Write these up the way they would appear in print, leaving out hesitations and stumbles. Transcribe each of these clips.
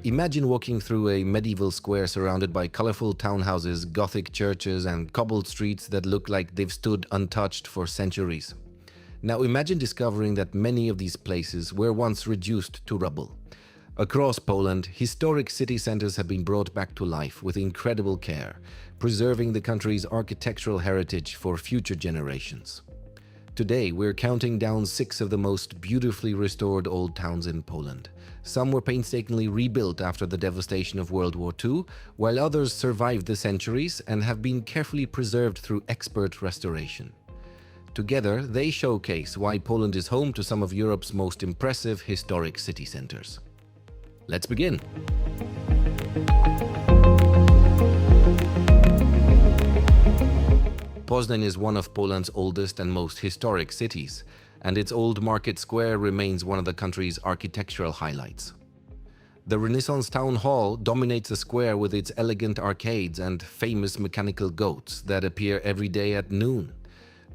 Imagine walking through a medieval square surrounded by colorful townhouses, Gothic churches, and cobbled streets that look like they've stood untouched for centuries. Now imagine discovering that many of these places were once reduced to rubble. Across Poland, historic city centers have been brought back to life with incredible care, preserving the country's architectural heritage for future generations. Today, we're counting down 6 of the most beautifully restored old towns in Poland. Some were painstakingly rebuilt after the devastation of World War II, while others survived the centuries and have been carefully preserved through expert restoration. Together, they showcase why Poland is home to some of Europe's most impressive historic city centers. Let's begin. Poznań is one of Poland's oldest and most historic cities, and its old market square remains one of the country's architectural highlights. The Renaissance Town Hall dominates the square with its elegant arcades and famous mechanical goats that appear every day at noon.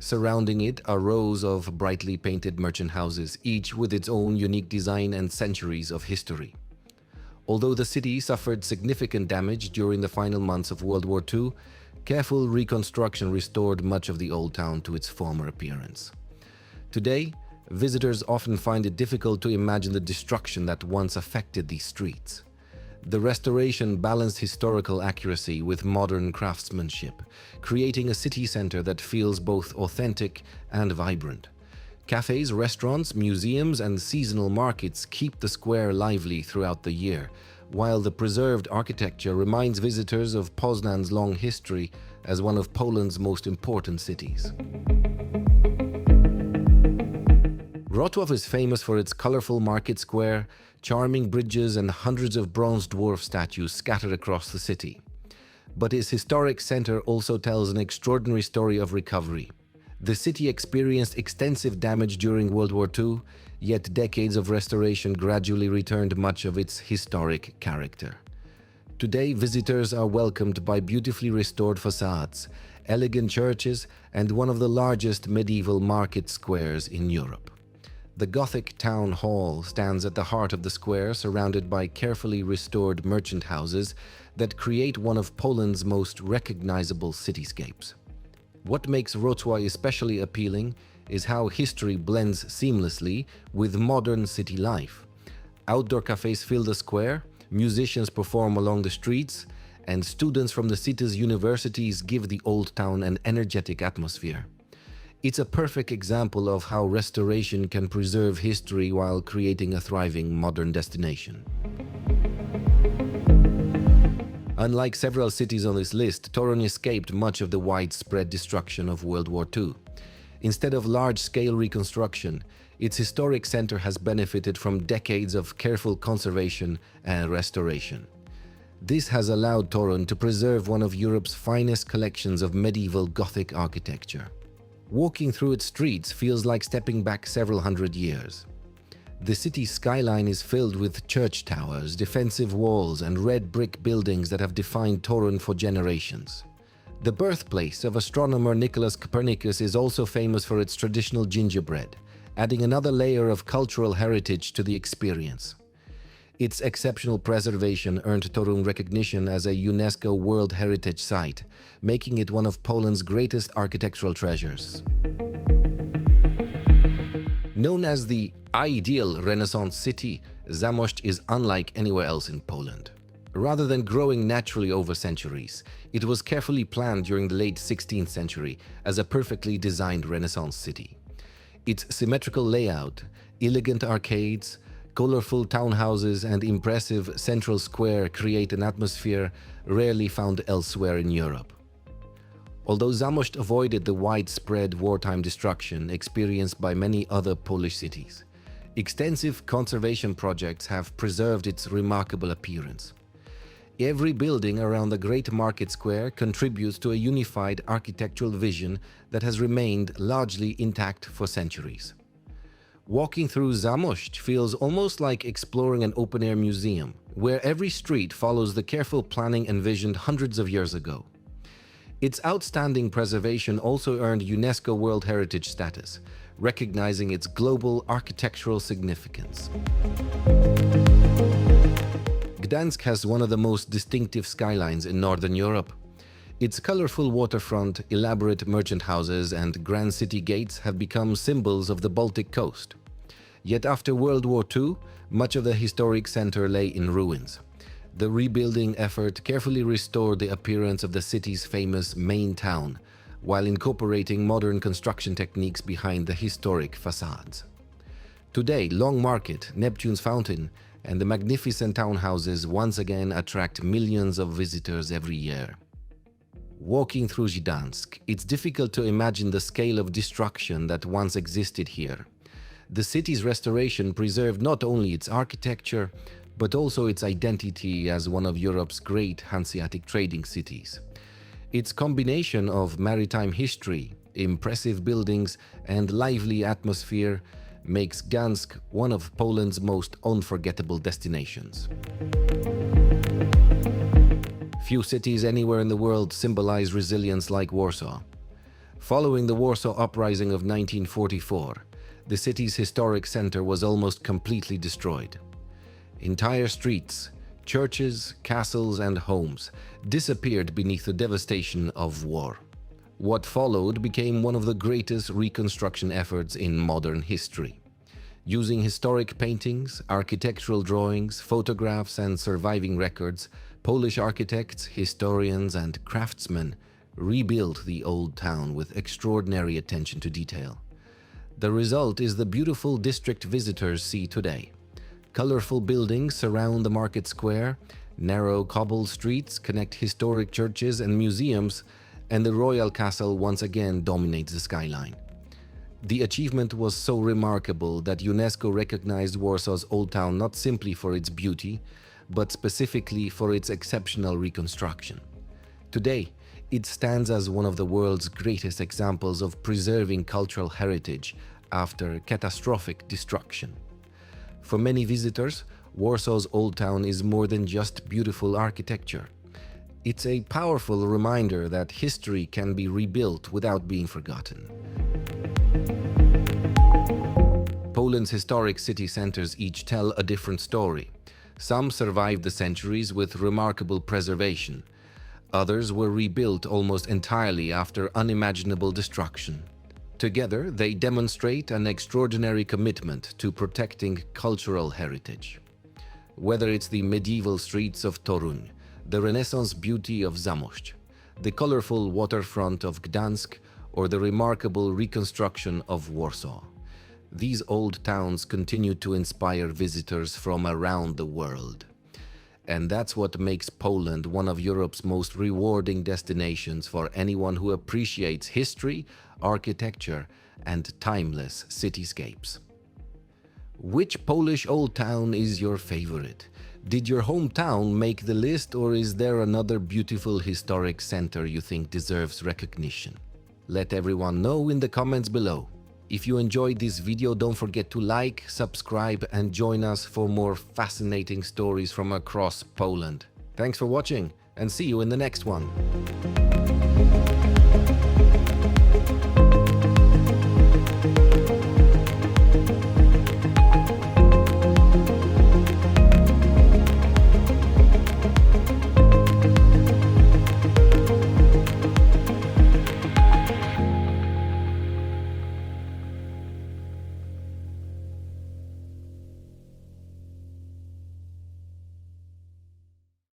Surrounding it are rows of brightly painted merchant houses, each with its own unique design and centuries of history. Although the city suffered significant damage during the final months of World War II, careful reconstruction restored much of the old town to its former appearance. Today, visitors often find it difficult to imagine the destruction that once affected these streets. The restoration balanced historical accuracy with modern craftsmanship, creating a city center that feels both authentic and vibrant. Cafes, restaurants, museums, and seasonal markets keep the square lively throughout the year, while the preserved architecture reminds visitors of Poznan's long history as one of Poland's most important cities. Wrocław is famous for its colorful market square, charming bridges, and hundreds of bronze dwarf statues scattered across the city. But its historic center also tells an extraordinary story of recovery. The city experienced extensive damage during World War II, yet decades of restoration gradually returned much of its historic character. Today, visitors are welcomed by beautifully restored facades, elegant churches, and one of the largest medieval market squares in Europe. The Gothic town hall stands at the heart of the square, surrounded by carefully restored merchant houses that create one of Poland's most recognizable cityscapes. What makes Wrocław especially appealing is how history blends seamlessly with modern city life. Outdoor cafes fill the square, musicians perform along the streets, and students from the city's universities give the old town an energetic atmosphere. It's a perfect example of how restoration can preserve history while creating a thriving modern destination. Unlike several cities on this list, Toruń escaped much of the widespread destruction of World War II. Instead of large-scale reconstruction, its historic center has benefited from decades of careful conservation and restoration. This has allowed Toruń to preserve one of Europe's finest collections of medieval Gothic architecture. Walking through its streets feels like stepping back several hundred years. The city's skyline is filled with church towers, defensive walls, and red brick buildings that have defined Toruń for generations. The birthplace of astronomer Nicholas Copernicus is also famous for its traditional gingerbread, adding another layer of cultural heritage to the experience. Its exceptional preservation earned Toruń recognition as a UNESCO World Heritage Site, making it one of Poland's greatest architectural treasures. Known as the ideal Renaissance city, Zamość is unlike anywhere else in Poland. Rather than growing naturally over centuries, it was carefully planned during the late 16th century as a perfectly designed Renaissance city. Its symmetrical layout, elegant arcades, colorful townhouses, and impressive central square create an atmosphere rarely found elsewhere in Europe. Although Zamość avoided the widespread wartime destruction experienced by many other Polish cities, extensive conservation projects have preserved its remarkable appearance. Every building around the Great Market Square contributes to a unified architectural vision that has remained largely intact for centuries. Walking through Zamość feels almost like exploring an open-air museum, where every street follows the careful planning envisioned hundreds of years ago. Its outstanding preservation also earned UNESCO World Heritage status, recognizing its global architectural significance. Gdańsk has one of the most distinctive skylines in Northern Europe. Its colorful waterfront, elaborate merchant houses, and grand city gates have become symbols of the Baltic coast. Yet after World War II, much of the historic center lay in ruins. The rebuilding effort carefully restored the appearance of the city's famous main town, while incorporating modern construction techniques behind the historic facades. Today, Long Market, Neptune's Fountain, and the magnificent townhouses once again attract millions of visitors every year. Walking through Gdańsk, it's difficult to imagine the scale of destruction that once existed here. The city's restoration preserved not only its architecture, but also its identity as one of Europe's great Hanseatic trading cities. Its combination of maritime history, impressive buildings, and lively atmosphere makes Gdańsk one of Poland's most unforgettable destinations. Few cities anywhere in the world symbolize resilience like Warsaw. Following the Warsaw Uprising of 1944, the city's historic center was almost completely destroyed. Entire streets, churches, castles, and homes disappeared beneath the devastation of war. What followed became one of the greatest reconstruction efforts in modern history. Using historic paintings, architectural drawings, photographs, and surviving records, Polish architects, historians, and craftsmen rebuilt the Old Town with extraordinary attention to detail. The result is the beautiful district visitors see today. Colorful buildings surround the market square, narrow cobbled streets connect historic churches and museums, and the royal castle once again dominates the skyline. The achievement was so remarkable that UNESCO recognized Warsaw's Old Town not simply for its beauty, but specifically for its exceptional reconstruction. Today, it stands as one of the world's greatest examples of preserving cultural heritage after catastrophic destruction. For many visitors, Warsaw's Old Town is more than just beautiful architecture. It's a powerful reminder that history can be rebuilt without being forgotten. Poland's historic city centers each tell a different story. Some survived the centuries with remarkable preservation. Others were rebuilt almost entirely after unimaginable destruction. Together, they demonstrate an extraordinary commitment to protecting cultural heritage. Whether it's the medieval streets of Toruń, the Renaissance beauty of Zamość, the colorful waterfront of Gdańsk, or the remarkable reconstruction of Warsaw, these old towns continue to inspire visitors from around the world. And that's what makes Poland one of Europe's most rewarding destinations for anyone who appreciates history, architecture, and timeless cityscapes. Which Polish old town is your favorite? Did your hometown make the list, or is there another beautiful historic center you think deserves recognition? Let everyone know in the comments below. If you enjoyed this video, don't forget to like, subscribe, and join us for more fascinating stories from across Poland. Thanks for watching, and see you in the next one.